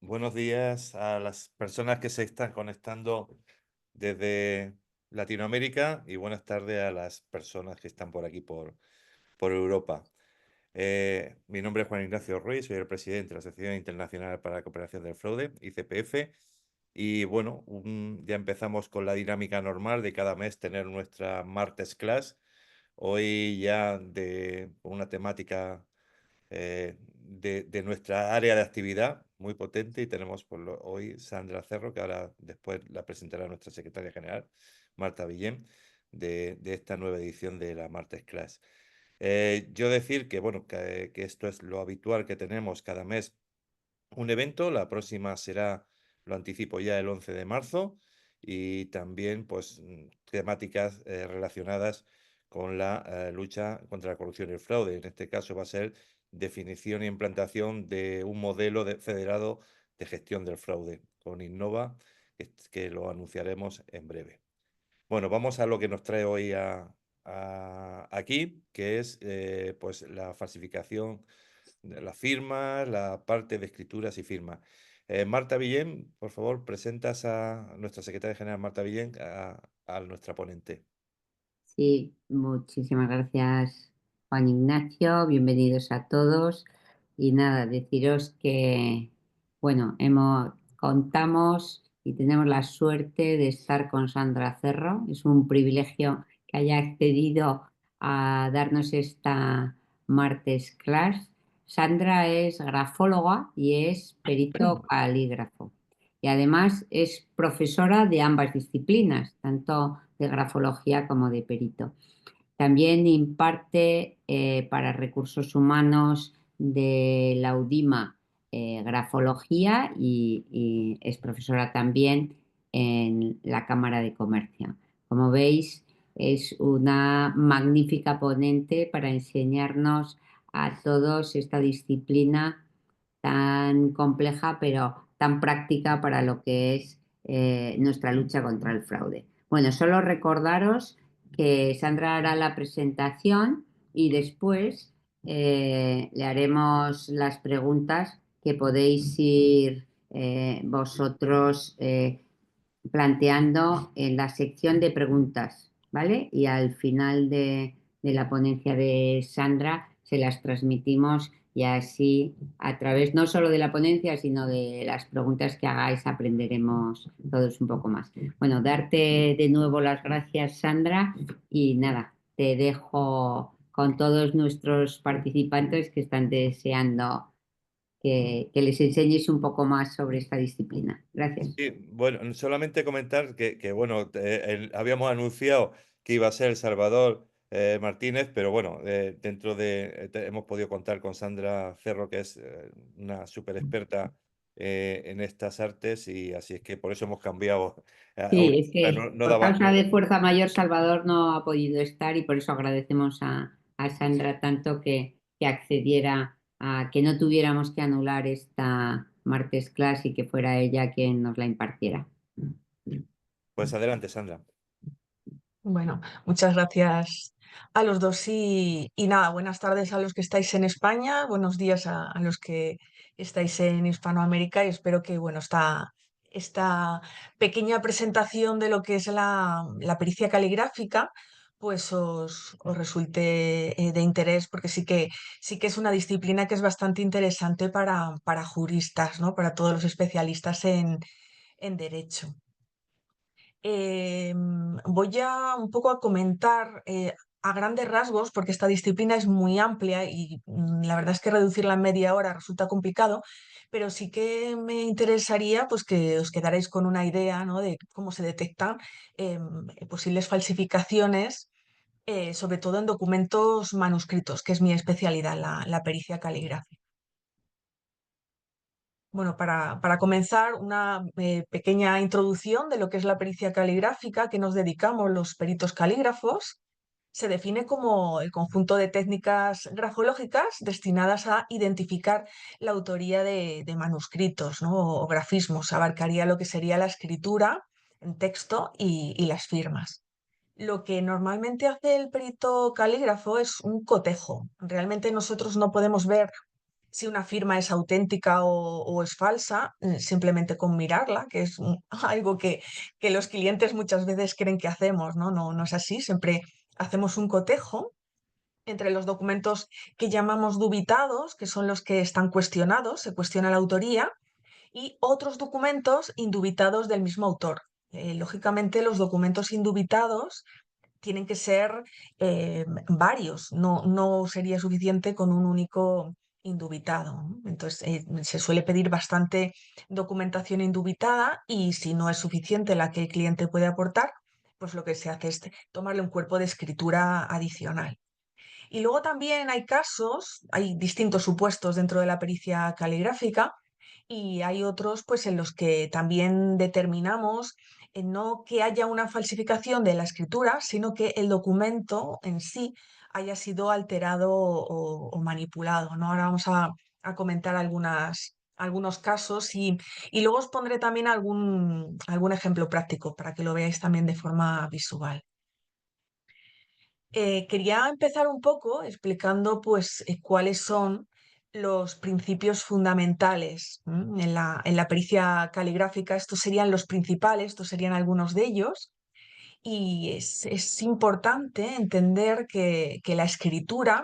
Buenos días a las personas que se están conectando desde Latinoamérica y buenas tardes a las personas que están por aquí, por Europa. Mi nombre es Juan Ignacio Ruiz, soy el presidente de la Asociación Internacional para la Cooperación del Fraude, ICPF, y bueno, ya empezamos con la dinámica normal de cada mes tener nuestra martes class. Hoy ya con una temática de nuestra área de actividad muy potente y tenemos hoy Sandra Cerro, que ahora después la presentará nuestra secretaria general, Marta Villén, de esta nueva edición de la Martes Class. Yo decir que, bueno, que esto es lo habitual que tenemos cada mes un evento. La próxima será, lo anticipo ya, el 11 de marzo y también pues temáticas relacionadas con la lucha contra la corrupción y el fraude. En este caso va a ser definición e implantación de un modelo federado de gestión del fraude con Innova, que lo anunciaremos en breve. Bueno, vamos a lo que nos trae hoy aquí, que es pues la falsificación de las firmas, la parte de escrituras y firmas. Marta Villén, por favor, presentas a nuestra secretaria general Marta Villén, a nuestra ponente. Sí, muchísimas gracias, Juan Ignacio. Bienvenidos a todos. Y nada, deciros que, bueno, contamos y tenemos la suerte de estar con Sandra Cerro. Es un privilegio que haya accedido a darnos esta martes class. Sandra es grafóloga y es perito calígrafo. Y además es profesora de ambas disciplinas, tanto de grafología como de perito. También imparte para recursos humanos de la UDIMA grafología y es profesora también en la Cámara de Comercio. Como veis, es una magnífica ponente para enseñarnos a todos esta disciplina tan compleja, pero tan práctica para lo que es nuestra lucha contra el fraude. Bueno, solo recordaros que Sandra hará la presentación y después le haremos las preguntas que podéis ir vosotros planteando en la sección de preguntas, ¿vale? Y al final de la ponencia de Sandra se las transmitimos y así a través no solo de la ponencia, sino de las preguntas que hagáis aprenderemos todos un poco más. Bueno, darte de nuevo las gracias, Sandra, y nada, te dejo con todos nuestros participantes que están deseando que les enseñes un poco más sobre esta disciplina. Gracias. Sí, bueno, solamente comentar bueno, habíamos anunciado que iba a ser Salvador Martínez, pero bueno, hemos podido contar con Sandra Cerro, que es una súper experta en estas artes, y así es que por eso hemos cambiado a Sí, última es hora. que No por daba, causa de fuerza mayor Salvador no ha podido estar y por eso agradecemos a Sandra tanto que accediera a que no tuviéramos que anular esta martes class y que fuera ella quien nos la impartiera. pues adelante, Sandra. Bueno, muchas gracias a los dos y nada, buenas tardes a los que estáis en España, buenos días a los que estáis en Hispanoamérica y espero que, bueno, esta pequeña presentación de lo que es la pericia caligráfica, pues os resulte de interés porque sí que es una disciplina que es bastante interesante para juristas, ¿no? Para todos los especialistas en derecho. Voy a un poco a comentar a grandes rasgos, porque esta disciplina es muy amplia y la verdad es que reducirla en media hora resulta complicado, pero sí que me interesaría pues, que os quedarais con una idea, ¿no? De cómo se detectan posibles falsificaciones, sobre todo en documentos manuscritos, que es mi especialidad, la pericia caligráfica. Bueno, para comenzar, una pequeña introducción de lo que es la pericia caligráfica, que nos dedicamos los peritos calígrafos. Se define como el conjunto de técnicas grafológicas destinadas a identificar la autoría de manuscritos, ¿no? O grafismos. Abarcaría lo que sería la escritura en texto y las firmas. Lo que normalmente hace el perito calígrafo es un cotejo. Realmente nosotros no podemos ver si una firma es auténtica o es falsa, simplemente con mirarla, que es algo que los clientes muchas veces creen que hacemos, ¿no? No, no es así, siempre hacemos un cotejo entre los documentos que llamamos dubitados, que son los que están cuestionados, se cuestiona la autoría, y otros documentos indubitados del mismo autor. Lógicamente, los documentos indubitados tienen que ser varios, no sería suficiente con un único indubitado, ¿no? Entonces, se suele pedir bastante documentación indubitada y si no es suficiente la que el cliente puede aportar, pues lo que se hace es tomarle un cuerpo de escritura adicional. Y luego también hay casos, hay distintos supuestos dentro de la pericia caligráfica y hay otros pues en los que también determinamos no que haya una falsificación de la escritura, sino que el documento en sí haya sido alterado o manipulado, ¿no? Ahora vamos a comentar algunos casos y luego os pondré también algún ejemplo práctico para que lo veáis también de forma visual. Quería empezar un poco explicando pues cuáles son los principios fundamentales en la pericia caligráfica. Estos serían los principales, estos serían algunos de ellos. Y es importante entender que la escritura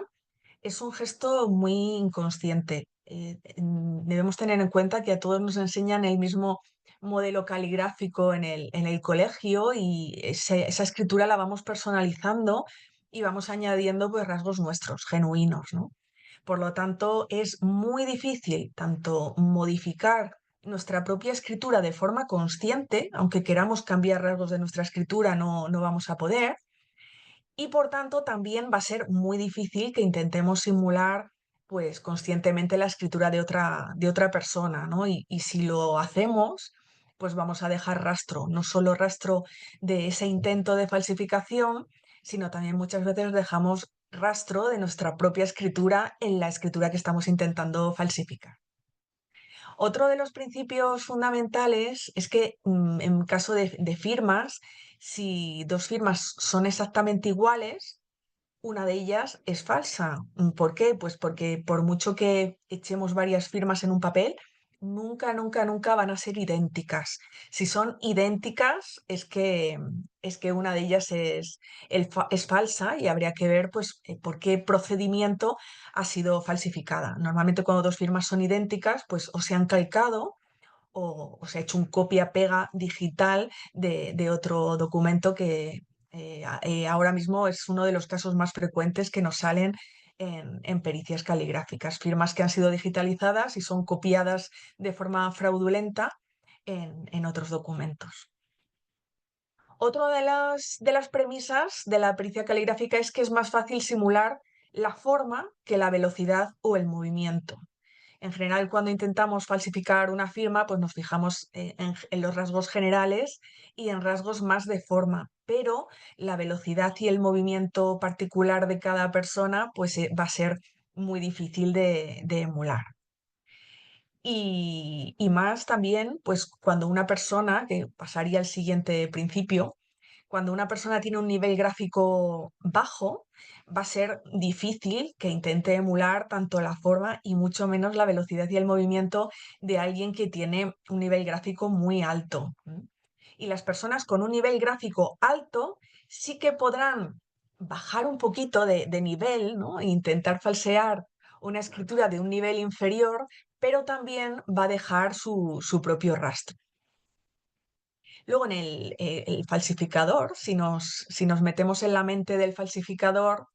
es un gesto muy inconsciente. Debemos tener en cuenta que a todos nos enseñan el mismo modelo caligráfico en el colegio y esa escritura la vamos personalizando y vamos añadiendo pues, rasgos nuestros, genuinos, ¿no? Por lo tanto, es muy difícil tanto modificar nuestra propia escritura de forma consciente, aunque queramos cambiar rasgos de nuestra escritura, no vamos a poder, y por tanto también va a ser muy difícil que intentemos simular pues conscientemente la escritura de otra persona, ¿no? Y si lo hacemos, pues vamos a dejar rastro, no solo rastro de ese intento de falsificación, sino también muchas veces dejamos rastro de nuestra propia escritura en la escritura que estamos intentando falsificar. Otro de los principios fundamentales es que en caso de firmas, si dos firmas son exactamente iguales, una de ellas es falsa. ¿Por qué? Pues porque por mucho que echemos varias firmas en un papel, nunca van a ser idénticas. Si son idénticas, es que una de ellas es falsa y habría que ver pues, por qué procedimiento ha sido falsificada. Normalmente cuando dos firmas son idénticas, pues o se han calcado o se ha hecho un copia-pega digital de otro documento que ahora mismo es uno de los casos más frecuentes que nos salen en pericias caligráficas. Firmas que han sido digitalizadas y son copiadas de forma fraudulenta en otros documentos. Otra de las premisas de la pericia caligráfica es que es más fácil simular la forma que la velocidad o el movimiento. En general, cuando intentamos falsificar una firma, pues nos fijamos en los rasgos generales y en rasgos más de forma, pero la velocidad y el movimiento particular de cada persona, pues va a ser muy difícil de emular. Y más también, pues cuando una persona, que pasaría al siguiente principio, cuando una persona tiene un nivel gráfico bajo, va a ser difícil que intente emular tanto la forma y mucho menos la velocidad y el movimiento de alguien que tiene un nivel gráfico muy alto. Y las personas con un nivel gráfico alto sí que podrán bajar un poquito de nivel, ¿no? E intentar falsear una escritura de un nivel inferior, pero también va a dejar su propio rastro. Luego en el falsificador, si nos metemos en la mente del falsificador,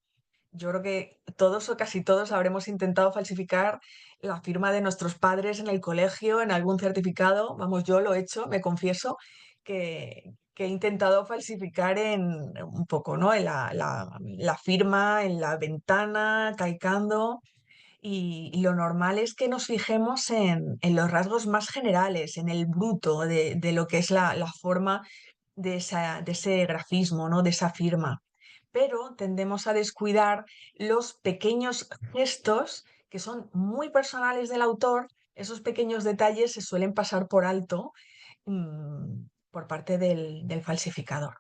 yo creo que todos o casi todos habremos intentado falsificar la firma de nuestros padres en el colegio, en algún certificado. Vamos, yo lo he hecho, me confieso, que he intentado falsificar en un poco, ¿no? En la firma, en la ventana, calcando. Y lo normal es que nos fijemos en los rasgos más generales, en el bruto de lo que es la forma de ese grafismo, ¿no? De esa firma. Pero tendemos a descuidar los pequeños gestos que son muy personales del autor. Esos pequeños detalles se suelen pasar por alto por parte del falsificador.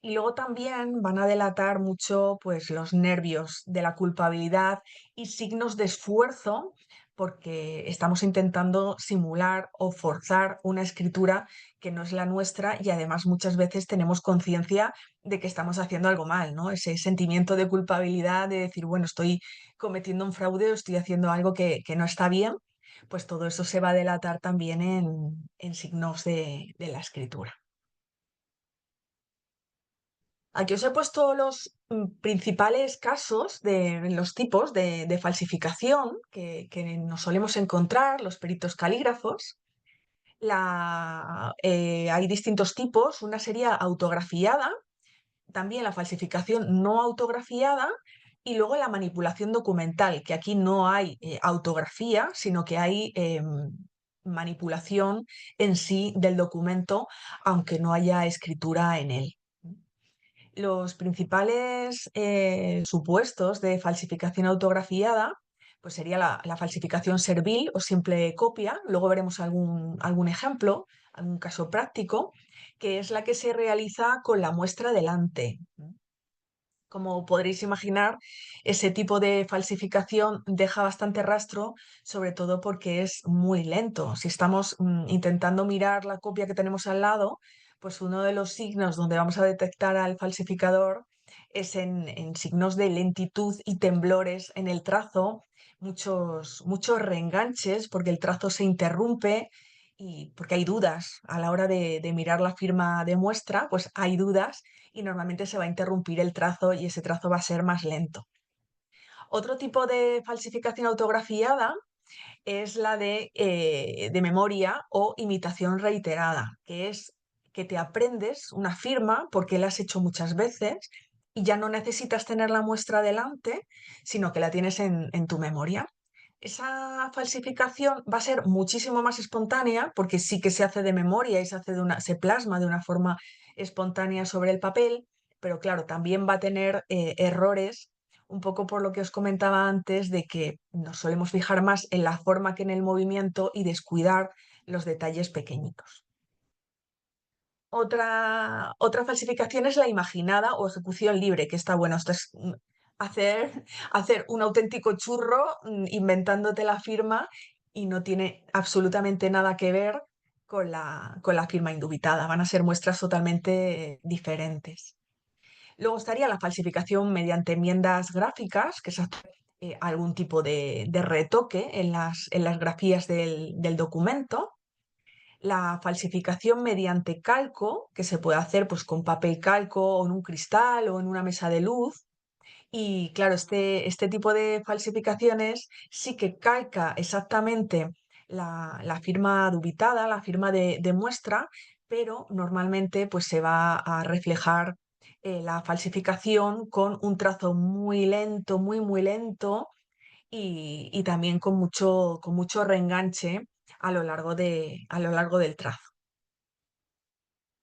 Y luego también van a delatar mucho pues, los nervios de la culpabilidad y signos de esfuerzo porque estamos intentando simular o forzar una escritura que no es la nuestra y además muchas veces tenemos conciencia de que estamos haciendo algo mal, ¿no? Ese sentimiento de culpabilidad de decir, bueno, estoy cometiendo un fraude o estoy haciendo algo que no está bien, pues todo eso se va a delatar también en signos de la escritura. Aquí os he puesto los principales casos de los tipos de falsificación que nos solemos encontrar, los peritos calígrafos. Hay distintos tipos. Una sería autografiada, también la falsificación no autografiada y luego la manipulación documental, que aquí no hay autografía, sino que hay manipulación en sí del documento, aunque no haya escritura en él. Los principales supuestos de falsificación autografiada pues sería la falsificación servil o simple copia. Luego veremos algún ejemplo, algún caso práctico, que es la que se realiza con la muestra delante. Como podréis imaginar, ese tipo de falsificación deja bastante rastro, sobre todo porque es muy lento. Si estamos intentando mirar la copia que tenemos al lado, pues uno de los signos donde vamos a detectar al falsificador es en signos de lentitud y temblores en el trazo, muchos reenganches porque el trazo se interrumpe y porque hay dudas a la hora de mirar la firma de muestra, pues hay dudas y normalmente se va a interrumpir el trazo y ese trazo va a ser más lento. Otro tipo de falsificación autografiada es la de memoria o imitación reiterada, que es que te aprendes una firma porque la has hecho muchas veces y ya no necesitas tener la muestra delante, sino que la tienes en tu memoria. Esa falsificación va a ser muchísimo más espontánea porque sí que se hace de memoria y se plasma de una forma espontánea sobre el papel, pero claro, también va a tener errores, un poco por lo que os comentaba antes, de que nos solemos fijar más en la forma que en el movimiento y descuidar los detalles pequeñitos. Otra falsificación es la imaginada o ejecución libre, que está bueno. Esto es hacer, hacer un auténtico churro inventándote la firma y no tiene absolutamente nada que ver con la firma indubitada. Van a ser muestras totalmente diferentes. Luego estaría la falsificación mediante enmiendas gráficas, que es hacer algún tipo de retoque en las grafías del documento. La falsificación mediante calco, que se puede hacer pues, con papel calco o en un cristal o en una mesa de luz. Y claro, este tipo de falsificaciones sí que calca exactamente la firma dubitada, la firma de muestra, pero normalmente pues, se va a reflejar la falsificación con un trazo muy lento, muy, muy lento y también con mucho reenganche a lo largo del trazo.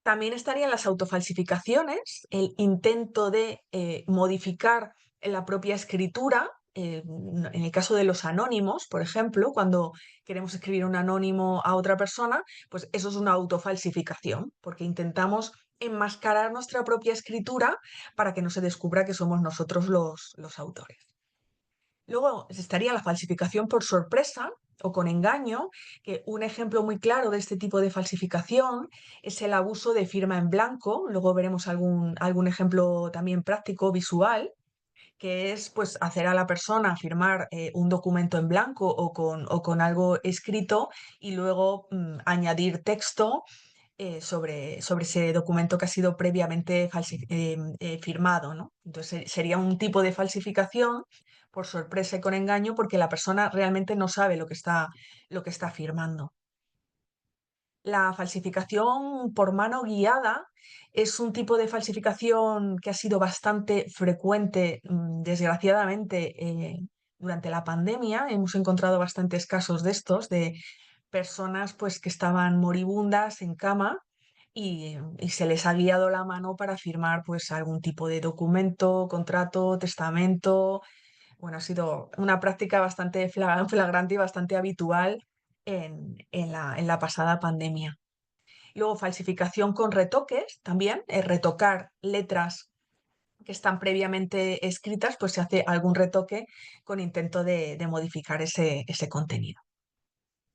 También estarían las autofalsificaciones, el intento de modificar la propia escritura. En el caso de los anónimos, por ejemplo, cuando queremos escribir un anónimo a otra persona, pues eso es una autofalsificación, porque intentamos enmascarar nuestra propia escritura para que no se descubra que somos nosotros los autores. Luego estaría la falsificación por sorpresa o con engaño, que un ejemplo muy claro de este tipo de falsificación es el abuso de firma en blanco. Luego veremos algún ejemplo también práctico, visual, que es pues hacer a la persona firmar un documento en blanco o con algo escrito y luego añadir texto sobre ese documento que ha sido previamente firmado, ¿no? Entonces sería un tipo de falsificación por sorpresa y con engaño porque la persona realmente no sabe lo que está firmando. La falsificación por mano guiada es un tipo de falsificación que ha sido bastante frecuente, desgraciadamente, durante la pandemia. Hemos encontrado bastantes casos de estos, de personas pues, que estaban moribundas en cama y se les ha guiado la mano para firmar pues, algún tipo de documento, contrato, testamento. Bueno, ha sido una práctica bastante flagrante y bastante habitual en la pasada pandemia. Luego, falsificación con retoques también, retocar letras que están previamente escritas, pues se hace algún retoque con intento de modificar ese contenido.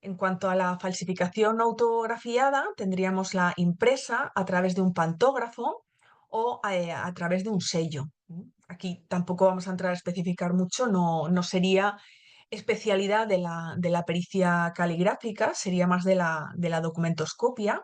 En cuanto a la falsificación autografiada, tendríamos la impresa a través de un pantógrafo o a través de un sello. Aquí tampoco vamos a entrar a especificar mucho, no sería especialidad de la pericia caligráfica, sería más de la documentoscopia,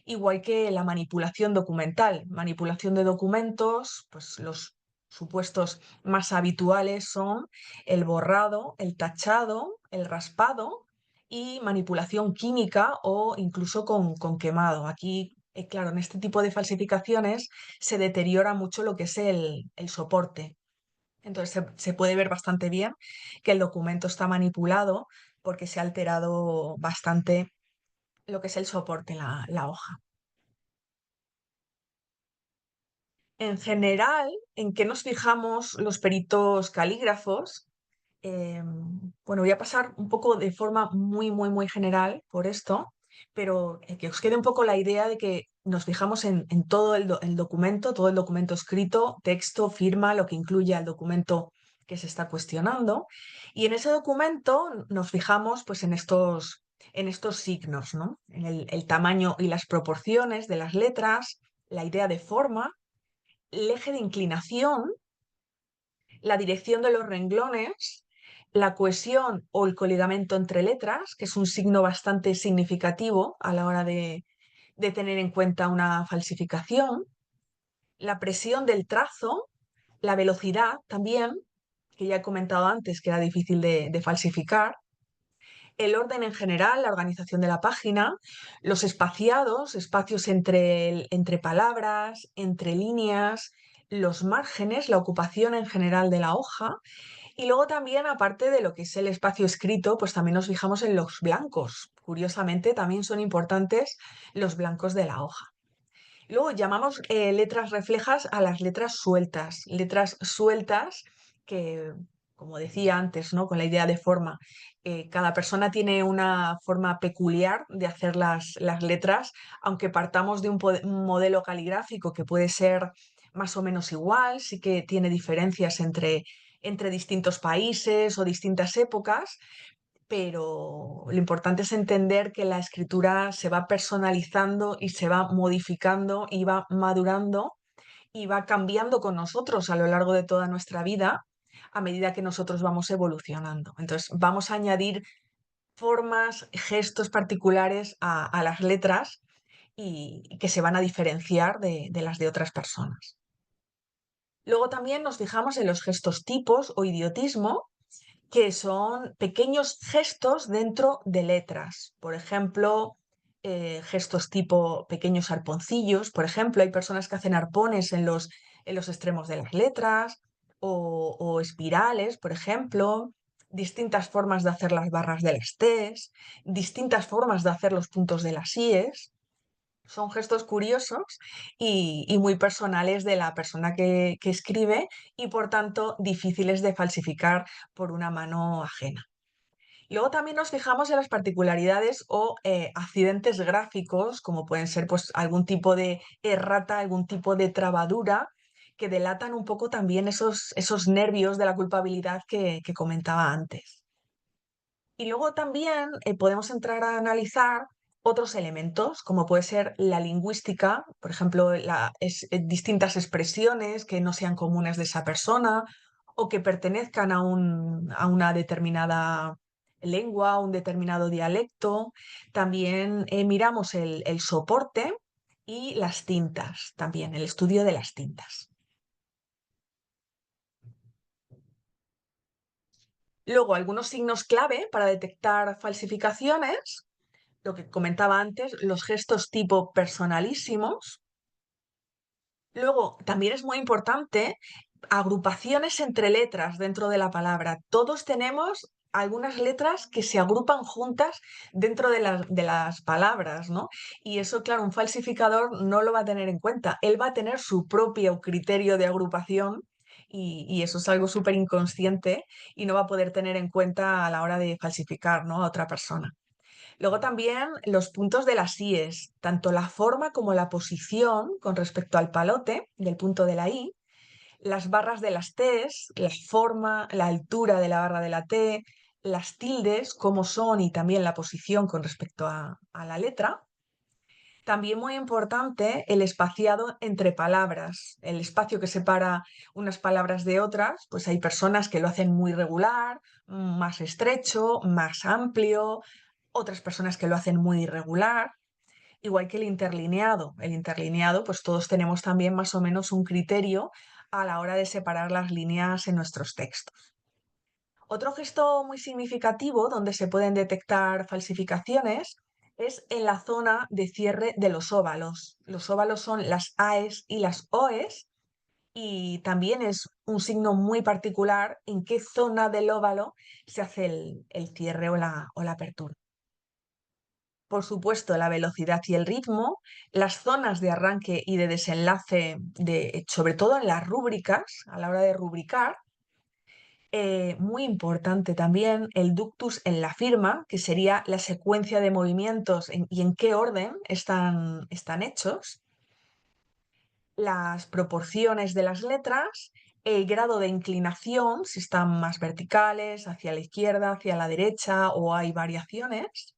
igual que la manipulación documental. Manipulación de documentos, pues los supuestos más habituales son el borrado, el tachado, el raspado y manipulación química o incluso con quemado. Aquí, claro, en este tipo de falsificaciones se deteriora mucho lo que es el soporte. Entonces se puede ver bastante bien que el documento está manipulado porque se ha alterado bastante lo que es el soporte, la hoja. En general, ¿en qué nos fijamos los peritos calígrafos? Bueno, voy a pasar un poco de forma muy general por esto, pero que os quede un poco la idea de que nos fijamos en todo el documento, todo el documento escrito, texto, firma, lo que incluye al documento que se está cuestionando. Y en ese documento nos fijamos pues en estos signos, ¿no? En el tamaño y las proporciones de las letras, la idea de forma, el eje de inclinación, la dirección de los renglones, la cohesión o el coligamiento entre letras, que es un signo bastante significativo a la hora de tener en cuenta una falsificación, la presión del trazo, la velocidad también, que ya he comentado antes que era difícil de falsificar, el orden en general, la organización de la página, los espaciados, espacios entre palabras, entre líneas, los márgenes, la ocupación en general de la hoja. Y luego también, aparte de lo que es el espacio escrito, pues también nos fijamos en los blancos. Curiosamente, también son importantes los blancos de la hoja. Luego llamamos letras reflejas a las letras sueltas que, como decía antes, ¿no? Con la idea de forma, cada persona tiene una forma peculiar de hacer las letras, aunque partamos de un modelo caligráfico que puede ser más o menos igual, sí que tiene diferencias entre distintos países o distintas épocas, pero lo importante es entender que la escritura se va personalizando y se va modificando y va madurando y va cambiando con nosotros a lo largo de toda nuestra vida a medida que nosotros vamos evolucionando. Entonces, vamos a añadir formas, gestos particulares a las letras y que se van a diferenciar de las de otras personas. Luego también nos fijamos en los gestos tipos o idiotismo, que son pequeños gestos dentro de letras. Por ejemplo, gestos tipo pequeños arponcillos. Por ejemplo, hay personas que hacen arpones en los extremos de las letras o espirales, por ejemplo. Distintas formas de hacer las barras de las T's, distintas formas de hacer los puntos de las I's. Son gestos curiosos y muy personales de la persona que escribe y por tanto difíciles de falsificar por una mano ajena. Luego también nos fijamos en las particularidades o accidentes gráficos, como pueden ser pues, algún tipo de errata, algún tipo de trabadura, que delatan un poco también esos nervios de la culpabilidad que comentaba antes. Y luego también podemos entrar a analizar otros elementos, como puede ser la lingüística, por ejemplo, distintas expresiones que no sean comunes de esa persona o que pertenezcan a una determinada lengua, un determinado dialecto. También miramos el soporte y las tintas, también el estudio de las tintas. Luego, algunos signos clave para detectar falsificaciones, lo que comentaba antes, los gestos tipo personalísimos. Luego, también es muy importante agrupaciones entre letras dentro de la palabra. Todos tenemos algunas letras que se agrupan juntas dentro de las palabras, ¿no? Y eso, claro, un falsificador no lo va a tener en cuenta. Él va a tener su propio criterio de agrupación y eso es algo súper inconsciente y no va a poder tener en cuenta a la hora de falsificar, ¿no? A otra persona. Luego también los puntos de las IES, tanto la forma como la posición con respecto al palote del punto de la I, las barras de las T's, la forma, la altura de la barra de la T, las tildes, cómo son y también la posición con respecto a la letra. También muy importante el espaciado entre palabras, el espacio que separa unas palabras de otras, pues hay personas que lo hacen muy regular, más estrecho, más amplio, otras personas que lo hacen muy irregular, igual que el interlineado. El interlineado, pues todos tenemos también más o menos un criterio a la hora de separar las líneas en nuestros textos. Otro gesto muy significativo donde se pueden detectar falsificaciones es en la zona de cierre de los óvalos. Los óvalos son las AES y las OES y también es un signo muy particular en qué zona del óvalo se hace el cierre o la apertura. Por supuesto, la velocidad y el ritmo, las zonas de arranque y de desenlace, sobre todo en las rúbricas, a la hora de rubricar. Muy importante también el ductus en la firma, que sería la secuencia de movimientos y en qué orden están hechos, las proporciones de las letras, el grado de inclinación, si están más verticales, hacia la izquierda, hacia la derecha o hay variaciones.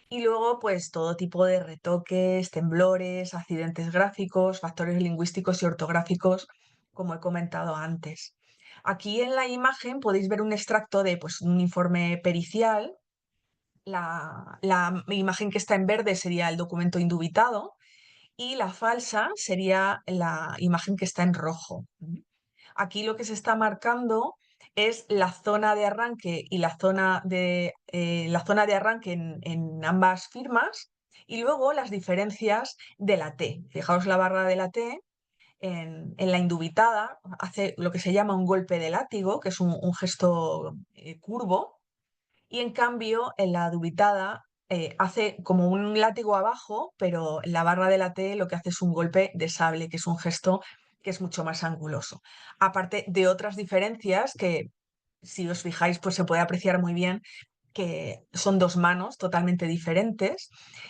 Y luego, pues todo tipo de retoques, temblores, accidentes gráficos, factores lingüísticos y ortográficos, como he comentado antes. Aquí en la imagen podéis ver un extracto de pues, un informe pericial. La imagen que está en verde sería el documento indubitado y la falsa sería la imagen que está en rojo. Aquí lo que se está marcando es la zona de arranque y la zona de arranque en ambas firmas y luego las diferencias de la T. Fijaos la barra de la T en la indubitada hace lo que se llama un golpe de látigo, que es un gesto curvo, y en cambio en la dubitada hace como un látigo abajo, pero la barra de la T lo que hace es un golpe de sable, que es un gesto que es mucho más anguloso. Aparte de otras diferencias que, si os fijáis, pues se puede apreciar muy bien que son dos manos totalmente diferentes.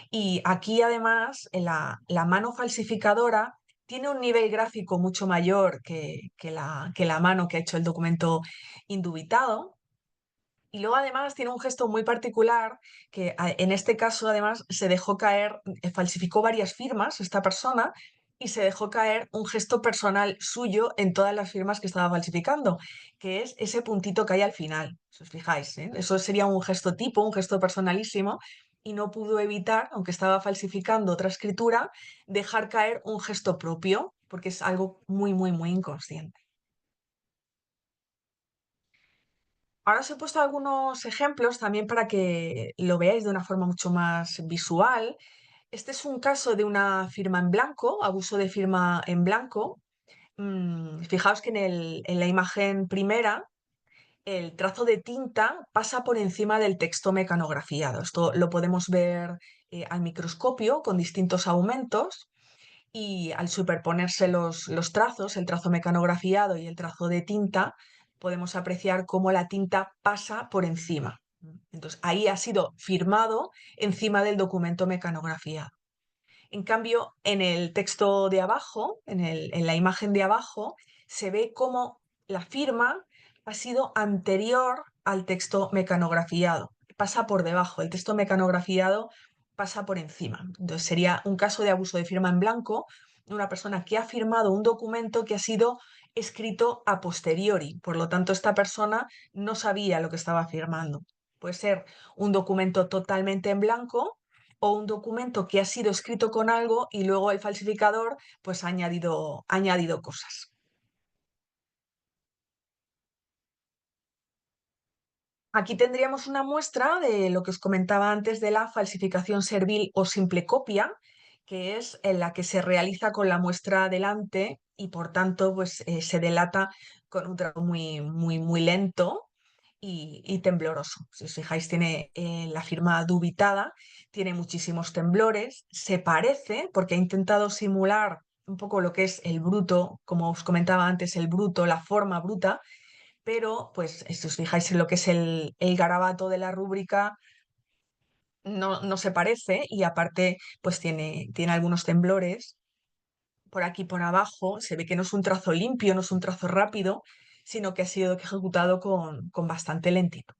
Y aquí además la mano falsificadora tiene un nivel gráfico mucho mayor que la mano que ha hecho el documento indubitado. Y luego además tiene un gesto muy particular que en este caso además se dejó caer, falsificó varias firmas esta persona y se dejó caer un gesto personal suyo en todas las firmas que estaba falsificando, que es ese puntito que hay al final, si os fijáis, ¿eh? Eso sería un gesto tipo, un gesto personalísimo y no pudo evitar, aunque estaba falsificando otra escritura, dejar caer un gesto propio, porque es algo muy, muy, muy inconsciente. Ahora os he puesto algunos ejemplos también para que lo veáis de una forma mucho más visual. Este es un caso de una firma en blanco, abuso de firma en blanco. Fijaos que en la imagen primera el trazo de tinta pasa por encima del texto mecanografiado. Esto lo podemos ver al microscopio con distintos aumentos y al superponerse los trazos, el trazo mecanografiado y el trazo de tinta, podemos apreciar cómo la tinta pasa por encima. Entonces, ahí ha sido firmado encima del documento mecanografiado. En cambio, en el texto de abajo, en la imagen de abajo, se ve cómo la firma ha sido anterior al texto mecanografiado. Pasa por debajo, el texto mecanografiado pasa por encima. Entonces sería un caso de abuso de firma en blanco, una persona que ha firmado un documento que ha sido escrito a posteriori. Por lo tanto, esta persona no sabía lo que estaba firmando. Puede ser un documento totalmente en blanco o un documento que ha sido escrito con algo y luego el falsificador pues ha añadido cosas. Aquí tendríamos una muestra de lo que os comentaba antes de la falsificación servil o simple copia, que es en la que se realiza con la muestra delante y por tanto pues, se delata con un trabajo muy, muy, muy lento y tembloroso. Si os fijáis, tiene la firma dubitada, tiene muchísimos temblores, se parece porque ha intentado simular un poco lo que es el bruto, como os comentaba antes, el bruto, la forma bruta, pero pues si os fijáis en lo que es el garabato de la rúbrica, no se parece y aparte pues tiene algunos temblores por aquí por abajo se ve que no es un trazo limpio, no es un trazo rápido, sino que ha sido ejecutado con bastante lentitud.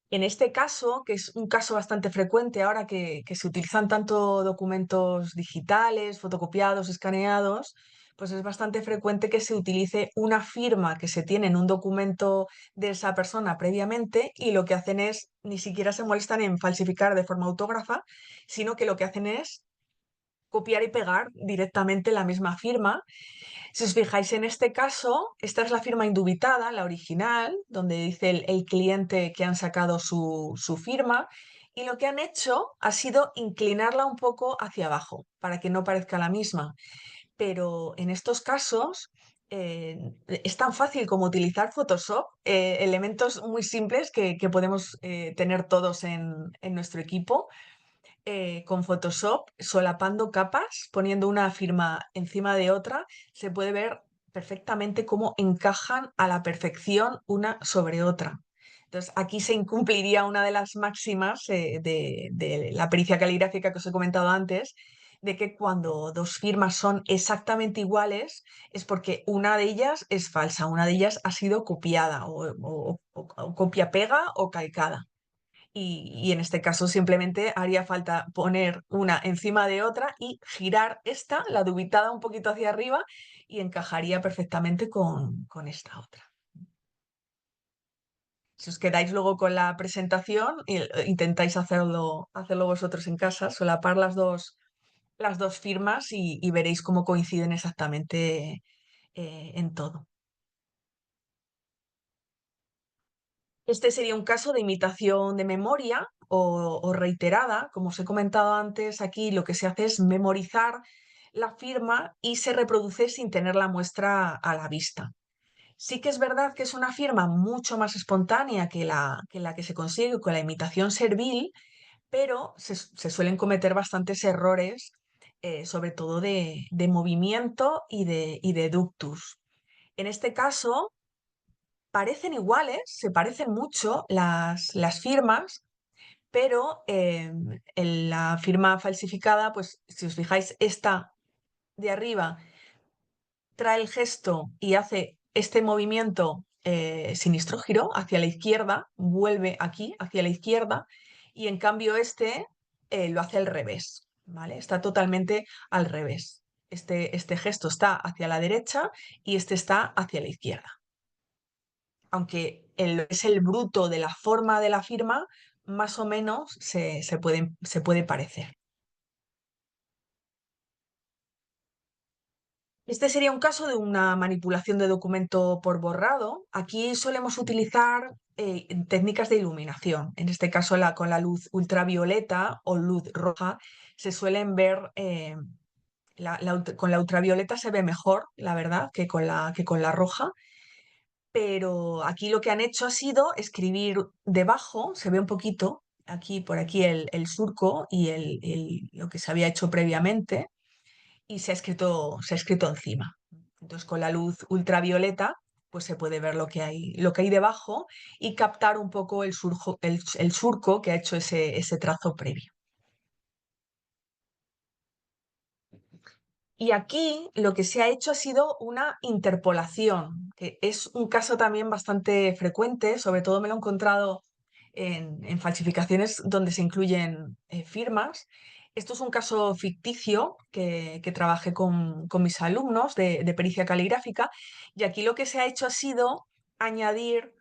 En este caso, que es un caso bastante frecuente ahora que se utilizan tanto documentos digitales, fotocopiados, escaneados, pues es bastante frecuente que se utilice una firma que se tiene en un documento de esa persona previamente y lo que hacen es, ni siquiera se molestan en falsificar de forma autógrafa, sino que lo que hacen es copiar y pegar directamente la misma firma. Si os fijáis en este caso, esta es la firma indubitada, la original, donde dice el cliente que han sacado su firma, y lo que han hecho ha sido inclinarla un poco hacia abajo para que no parezca la misma. Pero en estos casos es tan fácil como utilizar Photoshop, elementos muy simples que podemos tener todos en nuestro equipo con Photoshop, solapando capas, poniendo una firma encima de otra, se puede ver perfectamente cómo encajan a la perfección una sobre otra. Entonces, aquí se incumpliría una de las máximas de la pericia caligráfica que os he comentado antes, de que cuando dos firmas son exactamente iguales es porque una de ellas es falsa, una de ellas ha sido copiada o copia-pega o calcada. Y en este caso simplemente haría falta poner una encima de otra y girar esta, la dubitada, un poquito hacia arriba y encajaría perfectamente con esta otra. Si os quedáis luego con la presentación, intentáis hacerlo vosotros en casa, solapar las dos firmas y veréis cómo coinciden exactamente en todo. Este sería un caso de imitación de memoria o reiterada. Como os he comentado antes, aquí lo que se hace es memorizar la firma y se reproduce sin tener la muestra a la vista. Sí que es verdad que es una firma mucho más espontánea que la que se consigue con la imitación servil, pero se suelen cometer bastantes errores, sobre todo de movimiento y de ductus. En este caso, parecen iguales, se parecen mucho las firmas, pero en la firma falsificada, pues si os fijáis, esta de arriba trae el gesto y hace este movimiento sinistrógiro hacia la izquierda, vuelve aquí hacia la izquierda, y en cambio este lo hace al revés, ¿vale? Está totalmente al revés. Este gesto está hacia la derecha y este está hacia la izquierda. Aunque es el bruto de la forma de la firma, más o menos se puede parecer. Este sería un caso de una manipulación de documento por borrado. Aquí solemos utilizar técnicas de iluminación. En este caso, con la luz ultravioleta o luz roja, se suelen ver, con la ultravioleta se ve mejor, la verdad, que con la roja. Pero aquí lo que han hecho ha sido escribir debajo, se ve un poquito, aquí por aquí el surco y lo que se había hecho previamente, y se ha escrito encima. Entonces, con la luz ultravioleta, pues se puede ver lo que hay debajo y captar un poco el surco que ha hecho ese trazo previo. Y aquí lo que se ha hecho ha sido una interpolación, que es un caso también bastante frecuente, sobre todo me lo he encontrado en falsificaciones donde se incluyen firmas. Esto es un caso ficticio que trabajé con mis alumnos de pericia caligráfica, y aquí lo que se ha hecho ha sido añadir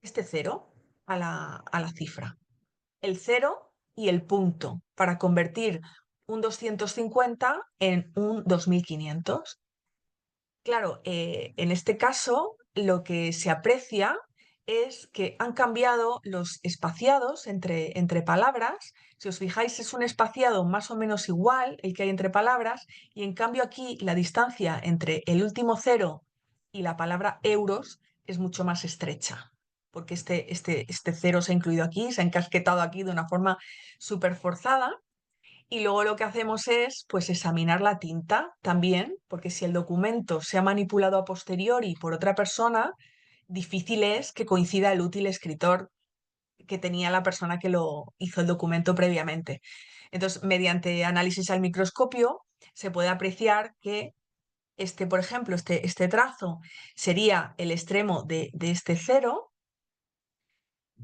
este cero a la cifra, el cero y el punto, para convertir un 250 en un 2500. Claro, en este caso lo que se aprecia es que han cambiado los espaciados entre palabras. Si os fijáis, es un espaciado más o menos igual el que hay entre palabras, y en cambio aquí la distancia entre el último cero y la palabra euros es mucho más estrecha, porque este cero se ha incluido aquí, se ha encasquetado aquí de una forma súper forzada. Y luego lo que hacemos es, pues, examinar la tinta también, porque si el documento se ha manipulado a posteriori por otra persona, difícil es que coincida el útil escritor que tenía la persona que lo hizo el documento previamente. Entonces, mediante análisis al microscopio, se puede apreciar que por ejemplo, este trazo sería el extremo de este cero.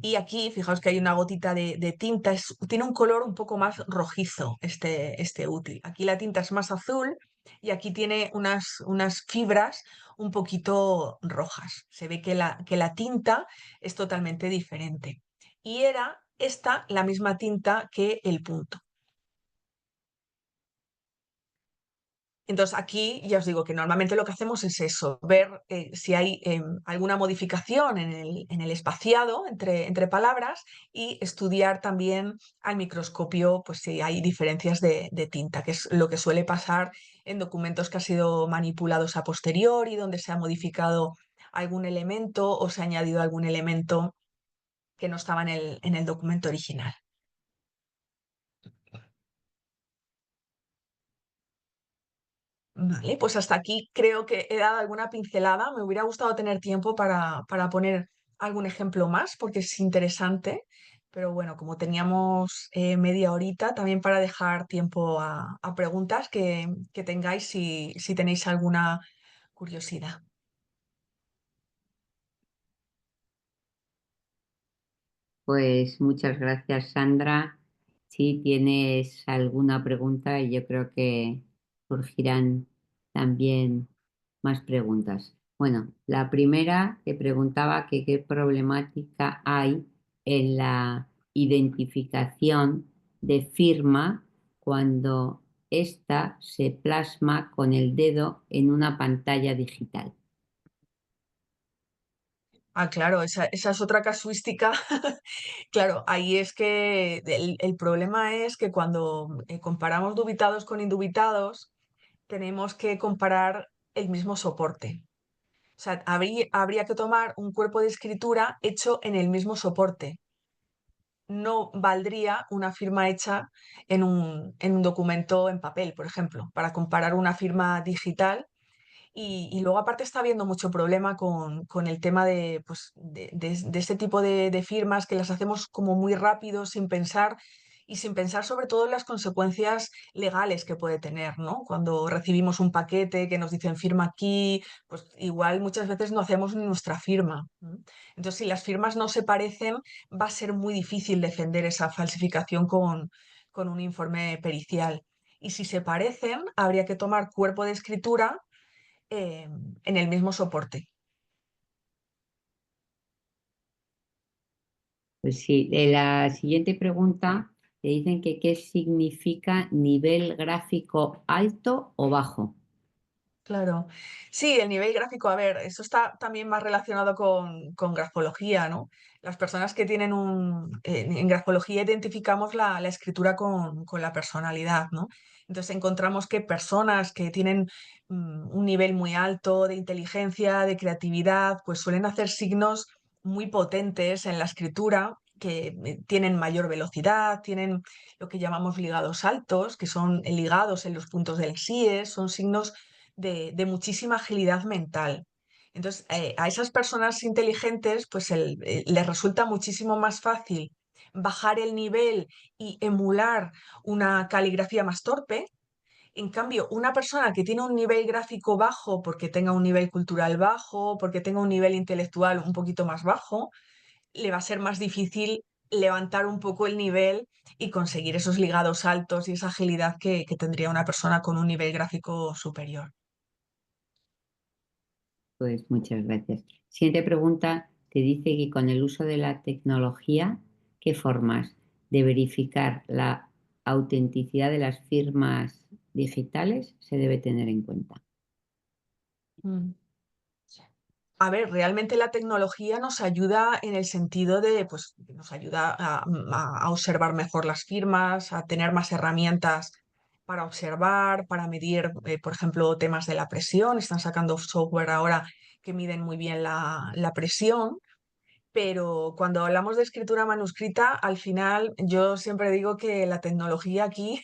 Y aquí, fijaos que hay una gotita de tinta, tiene un color un poco más rojizo este útil. Aquí la tinta es más azul y aquí tiene unas fibras un poquito rojas. Se ve que la tinta es totalmente diferente. Y era esta la misma tinta que el punto. Entonces aquí ya os digo que normalmente lo que hacemos es eso, ver si hay alguna modificación en el espaciado entre palabras y estudiar también al microscopio pues si hay diferencias de tinta, que es lo que suele pasar en documentos que han sido manipulados a posteriori, donde se ha modificado algún elemento o se ha añadido algún elemento que no estaba en el documento original. Vale, pues hasta aquí creo que he dado alguna pincelada. Me hubiera gustado tener tiempo para poner algún ejemplo más porque es interesante. Pero bueno, como teníamos media horita, también para dejar tiempo a preguntas que tengáis si tenéis alguna curiosidad. Pues muchas gracias, Sandra. Si tienes alguna pregunta, y yo creo que surgirán también más preguntas. Bueno, la primera que preguntaba que qué problemática hay en la identificación de firma cuando ésta se plasma con el dedo en una pantalla digital. Ah, claro, esa es otra casuística. Claro, ahí es que el problema es que cuando comparamos dubitados con indubitados, tenemos que comparar el mismo soporte. O sea, habría que tomar un cuerpo de escritura hecho en el mismo soporte. No valdría una firma hecha en un documento en papel, por ejemplo, para comparar una firma digital y luego aparte está habiendo mucho problema con el tema de, pues, de este tipo de firmas que las hacemos como muy rápido, sin pensar y sin pensar sobre todo en las consecuencias legales que puede tener, ¿no? Cuando recibimos un paquete que nos dicen firma aquí, pues igual muchas veces no hacemos ni nuestra firma. Entonces, si las firmas no se parecen, va a ser muy difícil defender esa falsificación con un informe pericial. Y si se parecen, habría que tomar cuerpo de escritura en el mismo soporte. Pues sí, de la siguiente pregunta te dicen que qué significa nivel gráfico alto o bajo. Claro. Sí, el nivel gráfico, a ver, eso está también más relacionado con grafología, ¿no? Las personas que tienen en grafología identificamos la escritura con la personalidad, ¿no? Entonces encontramos que personas que tienen un nivel muy alto de inteligencia, de creatividad, pues suelen hacer signos muy potentes en la escritura, que tienen mayor velocidad, tienen lo que llamamos ligados altos, que son ligados en los puntos del síes, son signos de muchísima agilidad mental. Entonces, a esas personas inteligentes, pues les resulta muchísimo más fácil bajar el nivel y emular una caligrafía más torpe. En cambio, una persona que tiene un nivel gráfico bajo porque tenga un nivel cultural bajo, porque tenga un nivel intelectual un poquito más bajo, le va a ser más difícil levantar un poco el nivel y conseguir esos ligados altos y esa agilidad que tendría una persona con un nivel gráfico superior. Pues muchas gracias. Siguiente pregunta te dice que con el uso de la tecnología, ¿qué formas de verificar la autenticidad de las firmas digitales se debe tener en cuenta? Mm. A ver, realmente la tecnología nos ayuda en el sentido de, pues, nos ayuda a observar mejor las firmas, a tener más herramientas para observar, para medir, por ejemplo, temas de la presión. Están sacando software ahora que miden muy bien la presión, pero cuando hablamos de escritura manuscrita, al final yo siempre digo que la tecnología aquí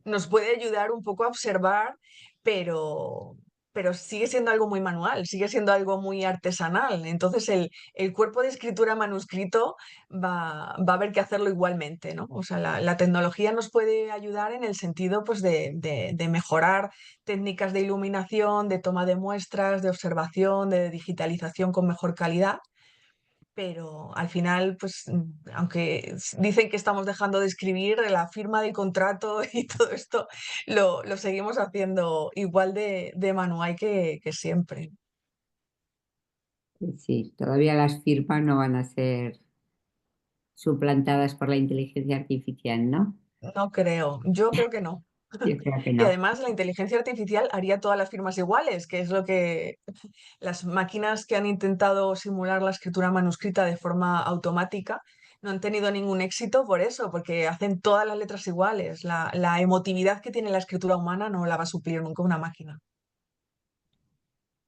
nos puede ayudar un poco a observar, pero pero sigue siendo algo muy manual, sigue siendo algo muy artesanal. Entonces el cuerpo de escritura manuscrito va a haber que hacerlo igualmente, ¿no? O sea, la tecnología nos puede ayudar en el sentido pues, de mejorar técnicas de iluminación, de toma de muestras, de observación, de digitalización con mejor calidad, pero al final, pues, aunque dicen que estamos dejando de escribir, la firma del contrato y todo esto lo seguimos haciendo igual de manual que siempre. Sí, todavía las firmas no van a ser suplantadas por la inteligencia artificial, ¿no? No creo, yo creo que no. Yo creo que Y no. además la inteligencia artificial haría todas las firmas iguales, que es lo que las máquinas que han intentado simular la escritura manuscrita de forma automática no han tenido ningún éxito por eso, porque hacen todas las letras iguales. La emotividad que tiene la escritura humana no la va a suplir nunca una máquina.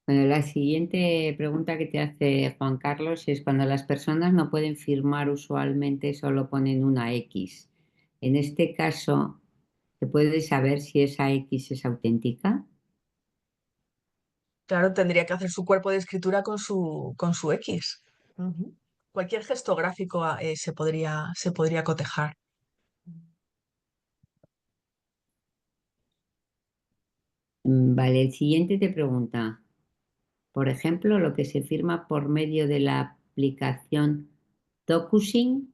Bueno, la siguiente pregunta que te hace Juan Carlos es cuando las personas no pueden firmar usualmente solo ponen una X. En este caso, ¿se puede saber si esa X es auténtica? Claro, tendría que hacer su cuerpo de escritura con su X. Ujú. Cualquier gesto gráfico se podría cotejar. Vale, el siguiente te pregunta, por ejemplo, lo que se firma por medio de la aplicación DocuSign,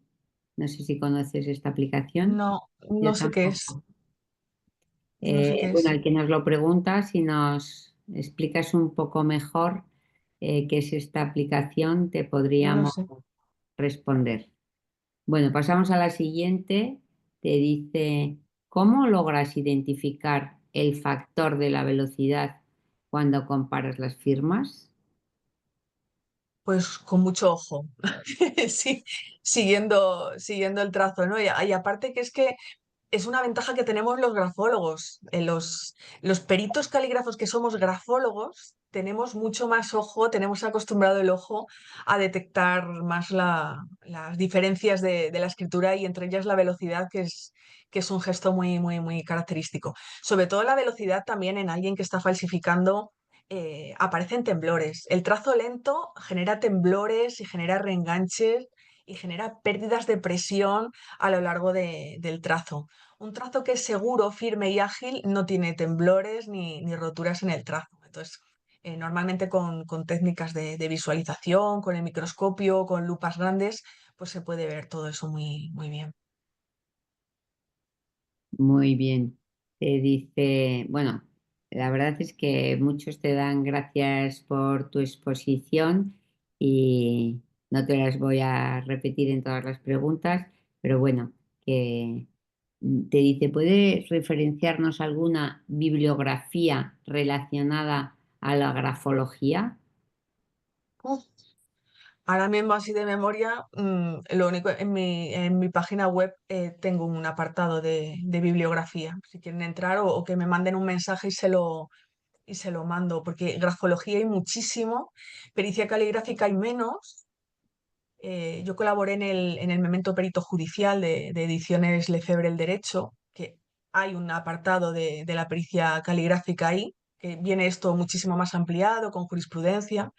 no sé si conoces esta aplicación, No, no yo sé qué es. tampoco. No sé qué Bueno, es. al que nos lo pregunta, si nos explicas un poco mejor qué es esta aplicación, te No podríamos sé. responder. Bueno, pasamos a la siguiente. Te dice, ¿cómo logras identificar el factor de la velocidad cuando comparas las firmas? Pues con mucho ojo, sí, siguiendo el trazo, ¿no? Y aparte que es que es una ventaja que tenemos los grafólogos. Los peritos calígrafos que somos grafólogos, tenemos mucho más ojo, tenemos acostumbrado el ojo a detectar más las diferencias de la escritura y entre ellas la velocidad, que es un gesto muy, muy, muy característico. Sobre todo la velocidad también en alguien que está falsificando. Aparecen temblores. El trazo lento genera temblores y genera reenganches y genera pérdidas de presión a lo largo del trazo. Un trazo que es seguro, firme y ágil no tiene temblores ni roturas en el trazo. Entonces, normalmente con técnicas de visualización, con el microscopio, con lupas grandes, pues se puede ver todo eso muy, muy bien. Muy bien. Te dice, bueno, la verdad es que muchos te dan gracias por tu exposición y no te las voy a repetir en todas las preguntas, pero bueno, que te dice, ¿puedes referenciarnos alguna bibliografía relacionada a la grafología? Uf, ahora mismo así de memoria, lo único, en mi página web tengo un apartado de bibliografía. Si quieren entrar o que me manden un mensaje y se lo mando, porque grafología hay muchísimo, pericia caligráfica hay menos. Yo colaboré en el Memento Perito Judicial de Ediciones Lefebvre el Derecho, que hay un apartado de la pericia caligráfica ahí, que viene esto muchísimo más ampliado, con jurisprudencia,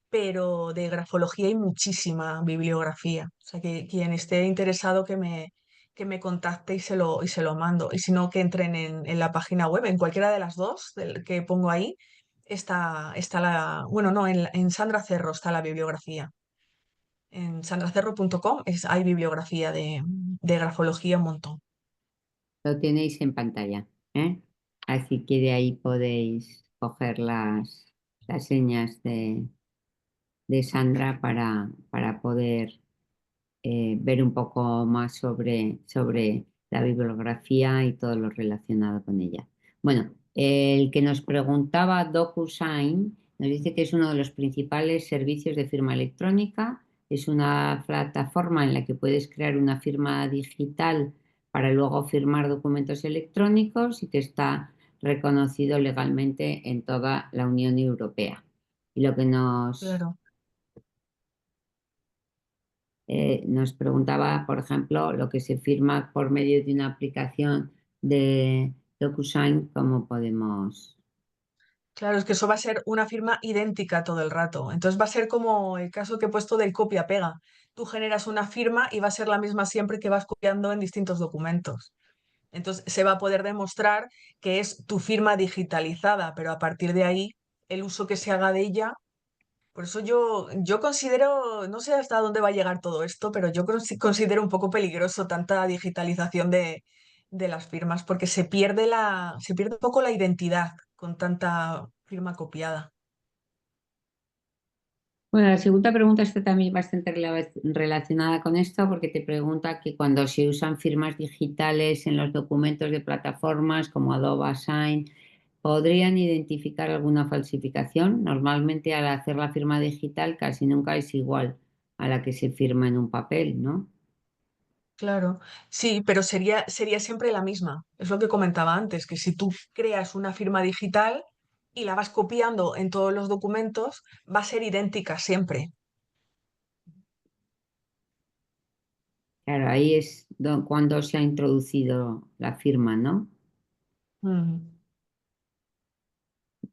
pero de grafología hay muchísima bibliografía. O sea, que quien esté interesado que me contacte y se lo mando. Y si no, que entren en la página web, en cualquiera de las dos que pongo ahí, está bueno, no, en Sandra Cerro está la bibliografía. En sandracerro.com hay bibliografía de grafología un montón. Lo tenéis en pantalla, ¿eh? Así que de ahí podéis coger las señas de Sandra para poder ver un poco más sobre la bibliografía y todo lo relacionado con ella. Bueno, el que nos preguntaba DocuSign nos dice que es uno de los principales servicios de firma electrónica. Es una plataforma en la que puedes crear una firma digital para luego firmar documentos electrónicos y que está reconocido legalmente en toda la Unión Europea. Y lo que Claro. nos preguntaba, por ejemplo, lo que se firma por medio de una aplicación de DocuSign, ¿cómo podemos? Claro, es que eso va a ser una firma idéntica todo el rato. Entonces va a ser como el caso que he puesto del copia-pega. Tú generas una firma y va a ser la misma siempre que vas copiando en distintos documentos. Entonces se va a poder demostrar que es tu firma digitalizada, pero a partir de ahí el uso que se haga de ella. Por eso yo considero, no sé hasta dónde va a llegar todo esto, pero yo considero un poco peligroso tanta digitalización de las firmas, porque se pierde un poco la identidad con tanta firma copiada. Bueno, la segunda pregunta está también bastante relacionada con esto porque te pregunta que cuando se usan firmas digitales en los documentos de plataformas como Adobe Sign, ¿podrían identificar alguna falsificación? Normalmente al hacer la firma digital casi nunca es igual a la que se firma en un papel, ¿no? Claro, sí, pero sería siempre la misma. Es lo que comentaba antes, que si tú creas una firma digital y la vas copiando en todos los documentos, va a ser idéntica siempre. Claro, ahí es cuando se ha introducido la firma, ¿no? Mm,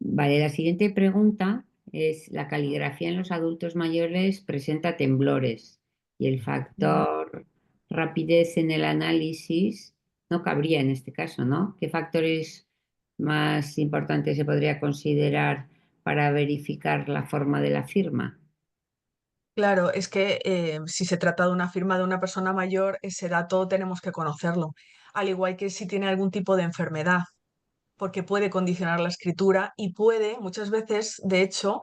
Vale, la siguiente pregunta es, la caligrafía en los adultos mayores presenta temblores y el mm. factor rapidez en el análisis no cabría en este caso, ¿no? ¿Qué factores más importantes se podría considerar para verificar la forma de la firma? Claro, es que si se trata de una firma de una persona mayor, ese dato tenemos que conocerlo. Al igual que si tiene algún tipo de enfermedad, porque puede condicionar la escritura y puede, muchas veces, de hecho,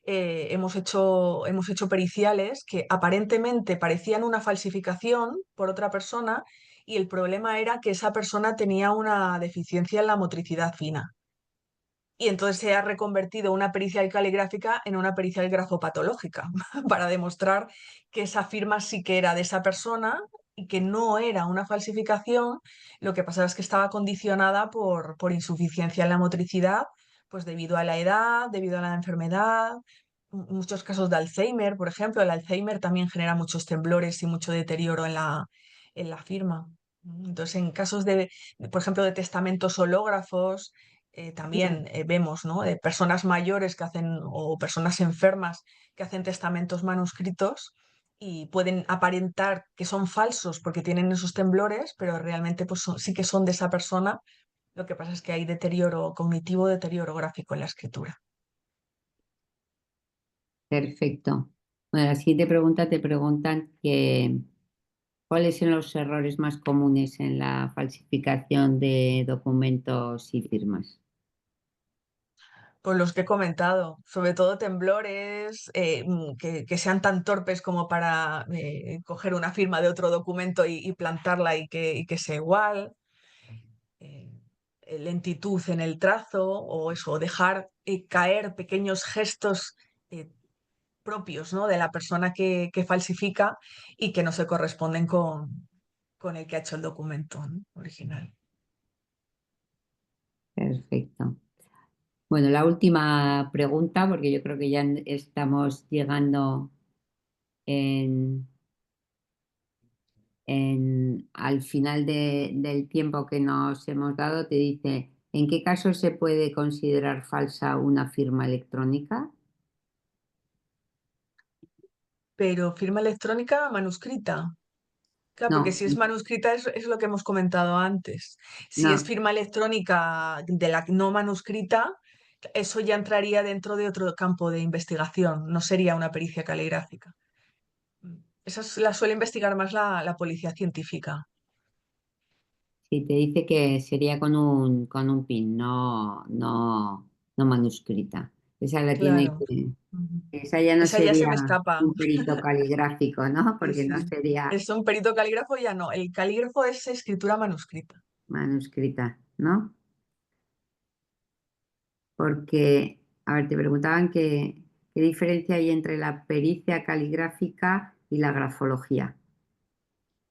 hemos hecho periciales que aparentemente parecían una falsificación por otra persona y el problema era que esa persona tenía una deficiencia en la motricidad fina. Y entonces se ha reconvertido una pericial caligráfica en una pericial grafopatológica para demostrar que esa firma sí que era de esa persona y que no era una falsificación. Lo que pasaba es que estaba condicionada por insuficiencia en la motricidad, pues debido a la edad, debido a la enfermedad. Muchos casos de Alzheimer, por ejemplo, el Alzheimer también genera muchos temblores y mucho deterioro en la firma. Entonces, en casos por ejemplo, de testamentos hológrafos, también vemos, ¿no? Personas mayores que hacen, o personas enfermas que hacen testamentos manuscritos y pueden aparentar que son falsos porque tienen esos temblores, pero realmente pues, sí que son de esa persona. Lo que pasa es que hay deterioro cognitivo, deterioro gráfico en la escritura. Perfecto. Bueno, la siguiente pregunta te preguntan que ¿cuáles son los errores más comunes en la falsificación de documentos y firmas? Pues los que he comentado, sobre todo temblores, que sean tan torpes como para coger una firma de otro documento y plantarla y que sea igual. eh, Lentitud en el trazo o eso, dejar caer pequeños gestos eh, propios, ¿no? de la persona que falsifica y que no se corresponden con el que ha hecho el documento, ¿no? original. Perfecto. Bueno, la última pregunta, porque yo creo que ya estamos llegando en, al final del tiempo que nos hemos dado, te dice, ¿en qué caso se puede considerar falsa una firma electrónica? Pero firma electrónica manuscrita. Claro, porque No, si es manuscrita es lo que hemos comentado antes. Si es no. firma electrónica de la no manuscrita, eso ya entraría dentro de otro campo de investigación, no sería una pericia caligráfica. Esas las suele investigar más la policía científica. Si te dice que sería con un PIN, no manuscrita. Esa la tiene Claro. Ujú. esa ya no Esa ya se sería me escapa. un perito caligráfico, ¿no? Sí, Porque no sí. sería Es un perito calígrafo ya no. El calígrafo es escritura manuscrita. manuscrita, ¿no? Porque, a ver, te preguntaban qué diferencia hay entre la pericia caligráfica y la grafología.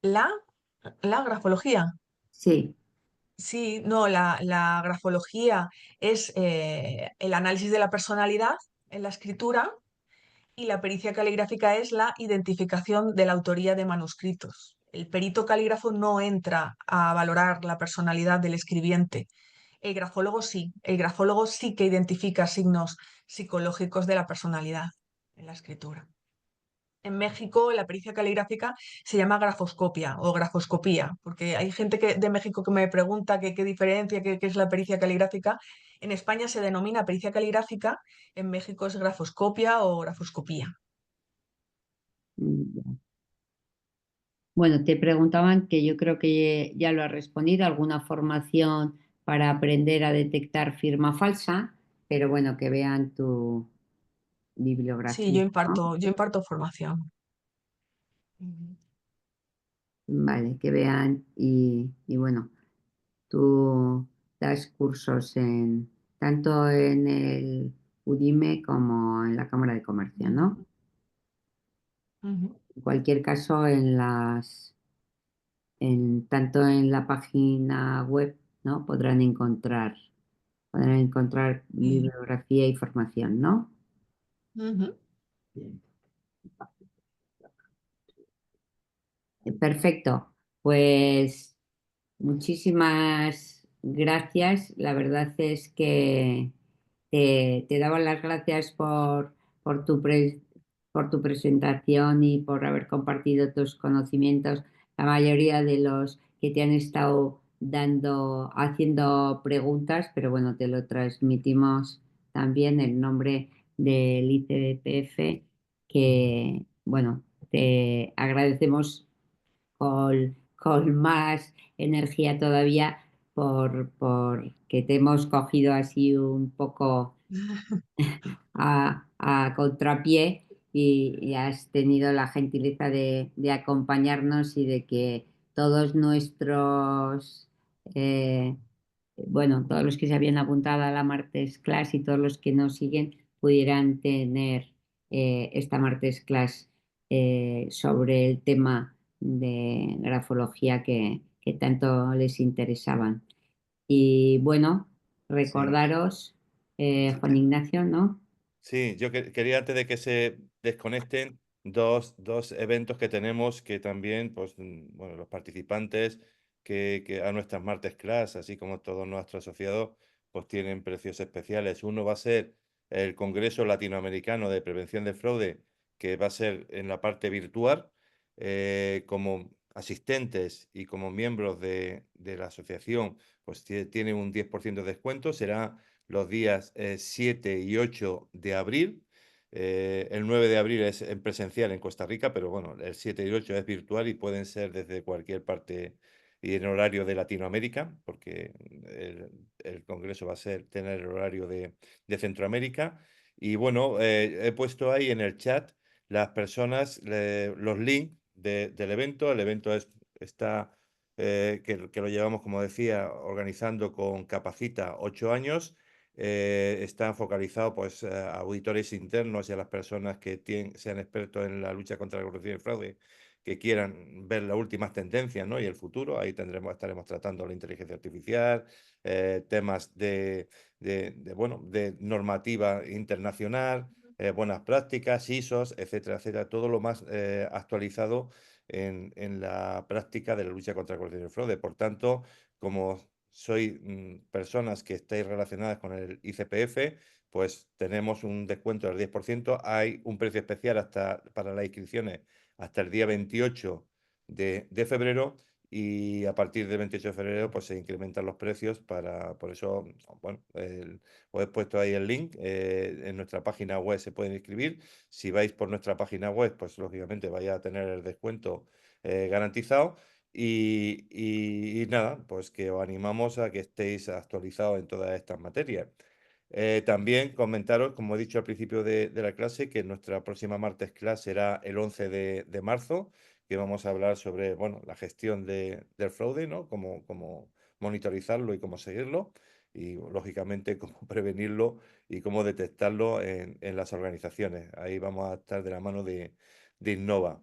La, la grafología. Sí, Sí, no, la grafología es el análisis de la personalidad en la escritura y la pericia caligráfica es la identificación de la autoría de manuscritos. El perito calígrafo no entra a valorar la personalidad del escribiente. El grafólogo sí que identifica signos psicológicos de la personalidad en la escritura. En México, la pericia caligráfica se llama grafoscopia o grafoscopía, porque hay gente de México que me pregunta qué diferencia, qué es la pericia caligráfica. En España se denomina pericia caligráfica, en México es grafoscopia o grafoscopía. Ya. Bueno, te preguntaban que yo creo que ya lo has respondido, alguna formación para aprender a detectar firma falsa, pero bueno, que vean tu Sí, bibliografía, ¿no? yo imparto formación. Ujú. Vale, que vean y bueno, tú das cursos tanto en el Udime como en la Cámara de Comercio, ¿no? Ujú. En cualquier caso, tanto en la página web, ¿no? Podrán encontrar Sí. bibliografía y formación, ¿no? Ujú. Perfecto. Pues muchísimas gracias. La verdad es que te daba las gracias por por tu presentación y por haber compartido tus conocimientos. La mayoría de los que te han estado haciendo preguntas, pero bueno, te lo transmitimos también en nombre del ICDPF, que bueno, te agradecemos con más energía todavía por que te hemos cogido así un poco a contrapié y has tenido la gentileza de acompañarnos y de que todos nuestros, eh, bueno, todos los que se habían apuntado a la Martes Class y todos los que nos siguen pudieran tener esta Martes Class sobre el tema de grafología que tanto les interesaban. Y bueno, Sí. recordaros, Juan Ignacio, ¿no? Sí, yo quería antes de que se desconecten dos eventos que tenemos que también, pues, bueno, los participantes que a nuestras Martes Class, así como todos nuestros asociados, pues tienen precios especiales. Uno va a ser el Congreso Latinoamericano de Prevención de Fraude, que va a ser en la parte virtual, como asistentes y como miembros de la asociación, pues tiene un 10% de descuento. Será los días 7 y 8 de abril. El 9 de abril es en presencial en Costa Rica, pero bueno, el 7 y el 8 es virtual y pueden ser desde cualquier parte y en horario de Latinoamérica, porque el congreso va a tener el horario de Centroamérica. Y bueno, he puesto ahí en el chat las personas, los links del evento. El evento está, que lo llevamos, como decía, organizando con Capacita 8 años. Está focalizado pues, a auditores internos y a las personas que sean expertos en la lucha contra la corrupción y el fraude, que quieran ver las últimas tendencias, ¿no? Y el futuro. Ahí estaremos tratando la inteligencia artificial, temas bueno, de normativa internacional, buenas prácticas, ISOs, etcétera, etcétera. Todo lo más actualizado en la práctica de la lucha contra la corrupción y el fraude. Por tanto, como sois personas que estáis relacionadas con el ICPF, pues tenemos un descuento del 10%. Hay un precio especial para las inscripciones hasta el día 28 de febrero y a partir del 28 de febrero pues se incrementan los precios por eso, bueno, os he puesto ahí el link, en nuestra página web se pueden inscribir. Si vais por nuestra página web, pues lógicamente vais a tener el descuento garantizado. Y nada, pues que os animamos a que estéis actualizados en todas estas materias. También comentaros, como he dicho al principio de la clase, que nuestra próxima martes clase será el 11 de marzo, que vamos a hablar sobre, bueno, la gestión del fraude, ¿no? Cómo monitorizarlo y cómo seguirlo, y lógicamente cómo prevenirlo y cómo detectarlo en las organizaciones. Ahí vamos a estar de la mano de Innova.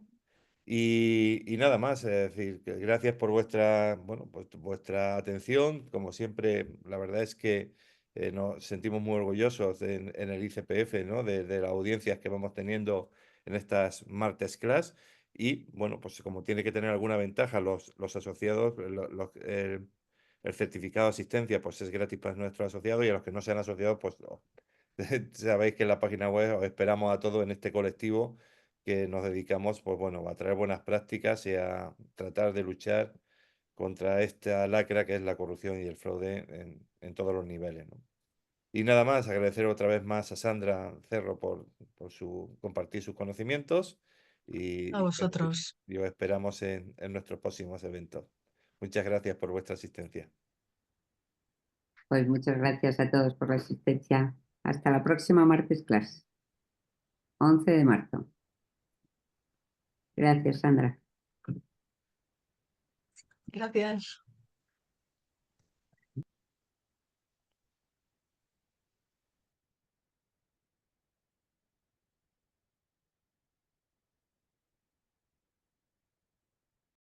Y nada más, es decir, que gracias por bueno, pues vuestra atención. Como siempre, la verdad es que nos sentimos muy orgullosos en el ICPF, ¿no? De las audiencias que vamos teniendo en estas martes class. Y bueno, pues como tiene que tener alguna ventaja los asociados, el certificado de asistencia pues es gratis para nuestros asociados, y a los que no sean asociados, pues sabéis que en la página web os esperamos a todos en este colectivo que nos dedicamos, pues bueno, a traer buenas prácticas y a tratar de luchar contra esta lacra que es la corrupción y el fraude en todos los niveles, ¿no? Y nada más, agradecer otra vez más a Sandra Cerro por compartir sus conocimientos, A y vosotros. os esperamos en nuestros próximos eventos. Muchas gracias por vuestra asistencia. Pues muchas gracias a todos por la asistencia. Hasta la próxima martes clase, 11 de marzo. Gracias, Sandra. Gracias.